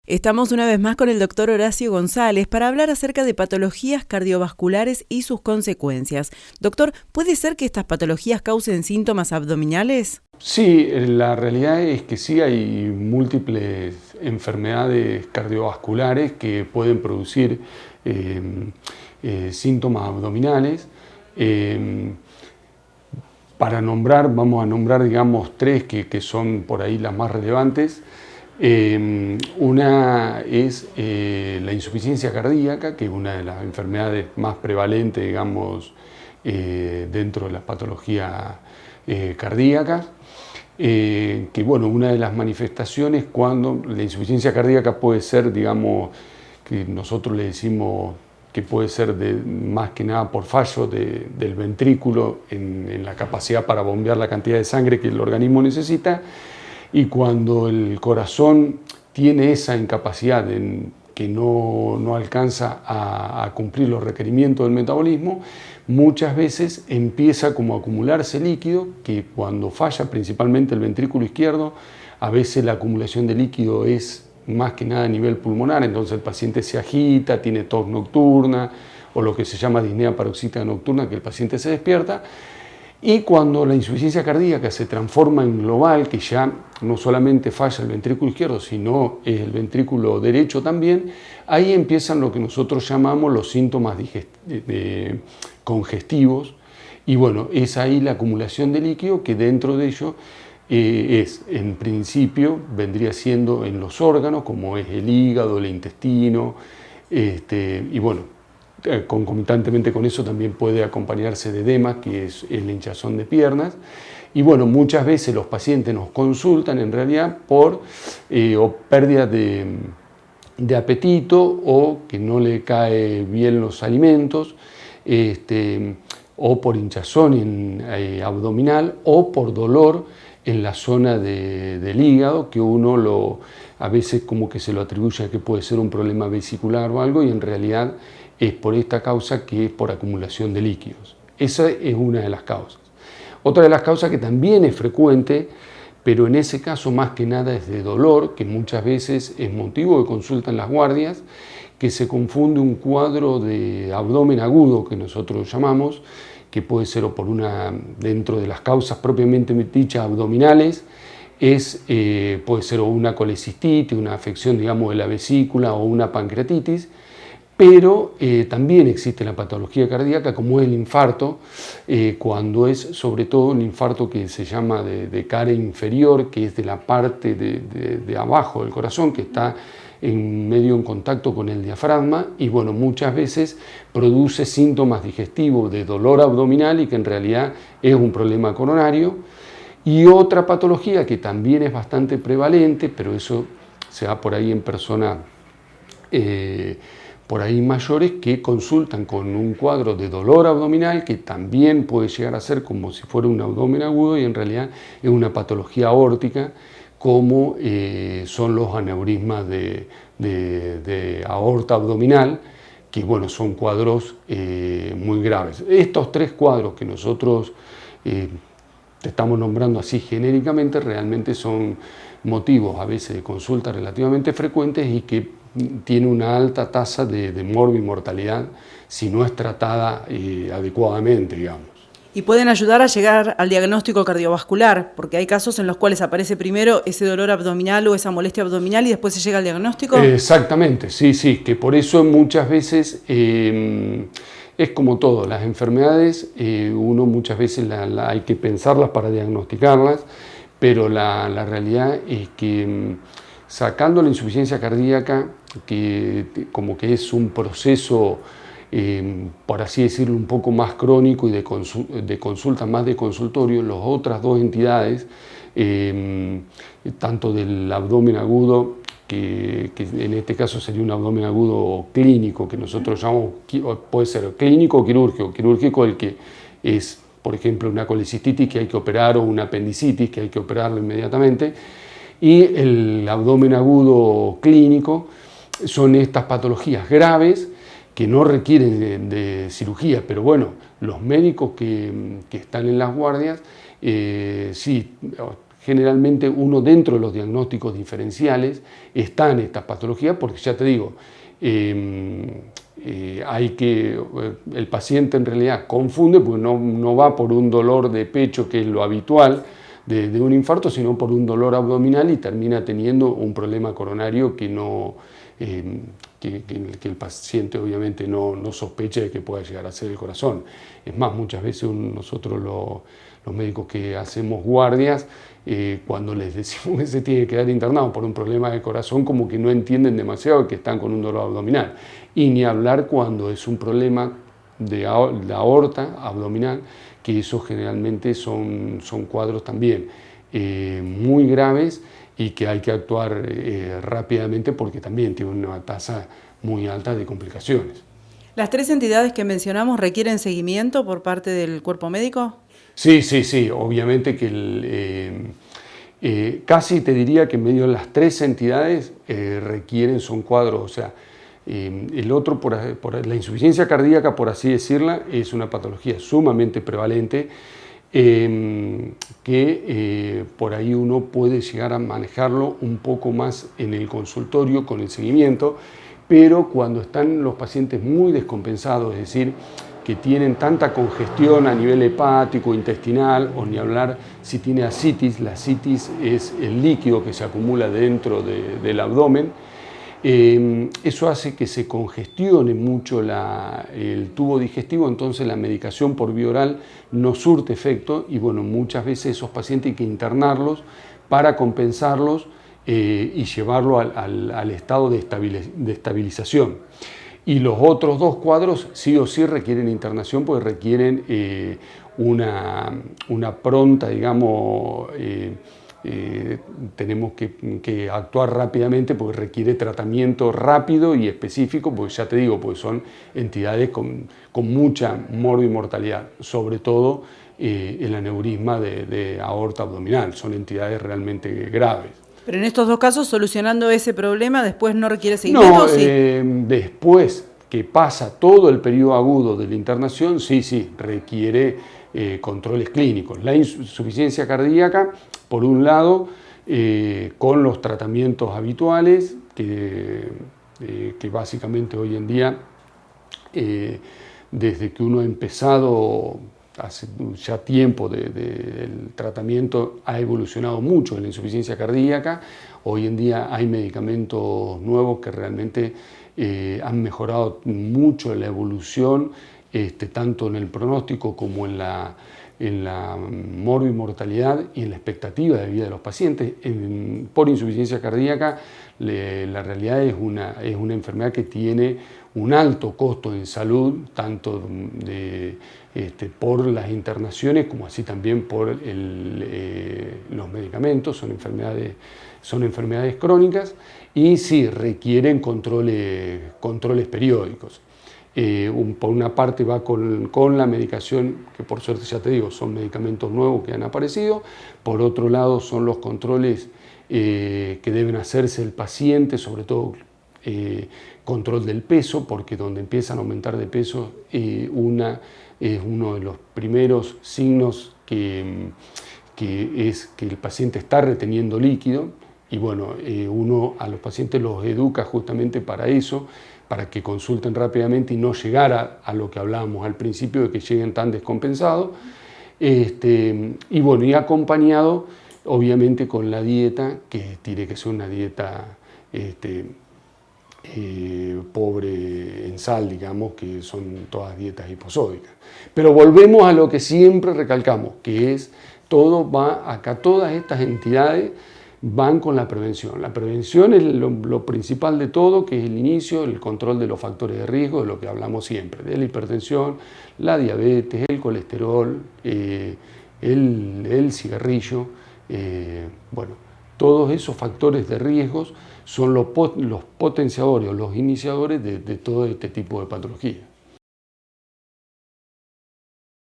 Estamos una vez más con el doctor Horacio González para hablar acerca de patologías cardiovasculares y sus consecuencias. Doctor, ¿puede ser que estas patologías causen síntomas abdominales? Sí, la realidad es que sí hay múltiples enfermedades cardiovasculares que pueden producir síntomas abdominales. Vamos a nombrar, digamos, tres que son por ahí las más relevantes. Una es la insuficiencia cardíaca, que es una de las enfermedades más prevalentes, digamos, dentro de las patologías cardíacas. Que bueno, una de las manifestaciones cuando la insuficiencia cardíaca puede ser, digamos, que nosotros le decimos que puede ser más que nada por fallo del ventrículo en la capacidad para bombear la cantidad de sangre que el organismo necesita, y cuando el corazón tiene esa incapacidad que no alcanza a cumplir los requerimientos del metabolismo, muchas veces empieza como a acumularse líquido, que cuando falla principalmente el ventrículo izquierdo, a veces la acumulación de líquido es más que nada a nivel pulmonar, entonces el paciente se agita, tiene tos nocturna o lo que se llama disnea paroxística nocturna, que el paciente se despierta. Y cuando la insuficiencia cardíaca se transforma en global, que ya no solamente falla el ventrículo izquierdo, sino el ventrículo derecho también, ahí empiezan lo que nosotros llamamos los síntomas congestivos. Y bueno, es ahí la acumulación de líquido, que dentro de ello en principio, vendría siendo en los órganos, como es el hígado, el intestino, y bueno, concomitantemente con eso también puede acompañarse de edema, que es la hinchazón de piernas. Y bueno, muchas veces los pacientes nos consultan en realidad por o pérdida de apetito, o que no le cae bien los alimentos, o por hinchazón abdominal, o por dolor en la zona del hígado, que uno a veces como que se lo atribuye a que puede ser un problema vesicular o algo, y en realidad es por esta causa, que es por acumulación de líquidos. Esa es una de las causas. Otra de las causas que también es frecuente, pero en ese caso más que nada es de dolor, que muchas veces es motivo de consulta en las guardias, que se confunde un cuadro de abdomen agudo, que nosotros llamamos, que puede ser o dentro de las causas propiamente dichas abdominales, puede ser o una colecistitis, una afección, digamos, de la vesícula, o una pancreatitis, pero también existe la patología cardíaca, como es el infarto, cuando es sobre todo un infarto que se llama de cara inferior, que es de la parte de abajo del corazón, que está en contacto con el diafragma, y bueno, muchas veces produce síntomas digestivos de dolor abdominal, y que en realidad es un problema coronario. Y otra patología que también es bastante prevalente, pero eso se da por ahí en personas por ahí mayores, que consultan con un cuadro de dolor abdominal, que también puede llegar a ser como si fuera un abdomen agudo, y en realidad es una patología aórtica, como son los aneurismas de aorta abdominal, que bueno, son cuadros muy graves. Estos tres cuadros que nosotros te estamos nombrando así genéricamente, realmente son motivos a veces de consulta relativamente frecuentes, y que tiene una alta tasa de morbimortalidad si no es tratada adecuadamente, digamos. Y pueden ayudar a llegar al diagnóstico cardiovascular, porque hay casos en los cuales aparece primero ese dolor abdominal o esa molestia abdominal y después se llega al diagnóstico. Exactamente, sí, que por eso muchas veces es como todo, las enfermedades, uno muchas veces hay que pensarlas para diagnosticarlas, pero la realidad es que sacando la insuficiencia cardíaca, que como que es un proceso, por así decirlo, un poco más crónico y de consulta más de consultorio, las otras dos entidades, tanto del abdomen agudo, que en este caso sería un abdomen agudo clínico, que nosotros llamamos, puede ser clínico o quirúrgico. Quirúrgico el que es, por ejemplo, una colecistitis que hay que operar, o una apendicitis que hay que operarlo inmediatamente, y el abdomen agudo clínico son estas patologías graves que no requieren de cirugía, pero bueno, los médicos que están en las guardias sí, generalmente uno dentro de los diagnósticos diferenciales están estas patologías, porque ya te digo, el paciente en realidad confunde, porque no va por un dolor de pecho, que es lo habitual de un infarto, sino por un dolor abdominal y termina teniendo un problema coronario que el paciente obviamente no sospecha de que pueda llegar a ser el corazón. Es más, muchas veces nosotros los médicos que hacemos guardias, cuando les decimos que se tiene que quedar internado por un problema de corazón, como que no entienden demasiado que están con un dolor abdominal. Y ni hablar cuando es un problema de la aorta abdominal, que eso generalmente son cuadros también muy graves y que hay que actuar rápidamente, porque también tiene una tasa muy alta de complicaciones. ¿Las 3 entidades que mencionamos requieren seguimiento por parte del cuerpo médico? Sí, obviamente que casi te diría que en medio de las 3 entidades son cuadros, o sea, el otro, por la insuficiencia cardíaca, por así decirla, es una patología sumamente prevalente, que por ahí uno puede llegar a manejarlo un poco más en el consultorio con el seguimiento, pero cuando están los pacientes muy descompensados, es decir, que tienen tanta congestión a nivel hepático, intestinal, o ni hablar si tiene ascitis. La ascitis es el líquido que se acumula dentro del abdomen. Eso hace que se congestione mucho el tubo digestivo, entonces la medicación por vía oral no surte efecto, y bueno, muchas veces esos pacientes hay que internarlos para compensarlos y llevarlo al estado de estabilización. Y los otros 2 cuadros sí o sí requieren internación, porque requieren una pronta, digamos, tenemos que actuar rápidamente, porque requiere tratamiento rápido y específico, porque ya te digo, porque son entidades con mucha morbimortalidad, sobre todo el aneurisma de aorta abdominal, son entidades realmente graves. Pero en estos 2 casos, solucionando ese problema, ¿después no requiere seguimiento? No, ¿sí? Después que pasa todo el periodo agudo de la internación, sí, requiere controles clínicos. La insuficiencia cardíaca, por un lado, con los tratamientos habituales, que básicamente hoy en día, desde que uno ha empezado hace ya tiempo el tratamiento, ha evolucionado mucho en la insuficiencia cardíaca. Hoy en día hay medicamentos nuevos que realmente han mejorado mucho la evolución, tanto en el pronóstico como en la morbimortalidad y en la expectativa de vida de los pacientes. Por insuficiencia cardíaca, la realidad es una enfermedad que tiene un alto costo en salud, tanto por las internaciones como así también por los medicamentos. Son enfermedades crónicas y sí requieren controles periódicos. Por una parte va con la medicación, que por suerte ya te digo, son medicamentos nuevos que han aparecido. Por otro lado son los controles que deben hacerse el paciente, sobre todo control del peso, porque donde empiezan a aumentar de peso es uno de los primeros signos que es que el paciente está reteniendo líquido. Y bueno, uno a los pacientes los educa justamente para eso, para que consulten rápidamente y no llegar a lo que hablábamos al principio, de que lleguen tan descompensados. Y bueno, y acompañado obviamente con la dieta, que tiene que ser una dieta pobre en sal, digamos, que son todas dietas hiposódicas. Pero volvemos a lo que siempre recalcamos, que es todas estas entidades van con la prevención. La prevención es lo principal de todo, que es el inicio, el control de los factores de riesgo, de lo que hablamos siempre, de la hipertensión, la diabetes, el colesterol, el cigarrillo. Bueno, todos esos factores de riesgos son los potenciadores o los iniciadores de todo este tipo de patología.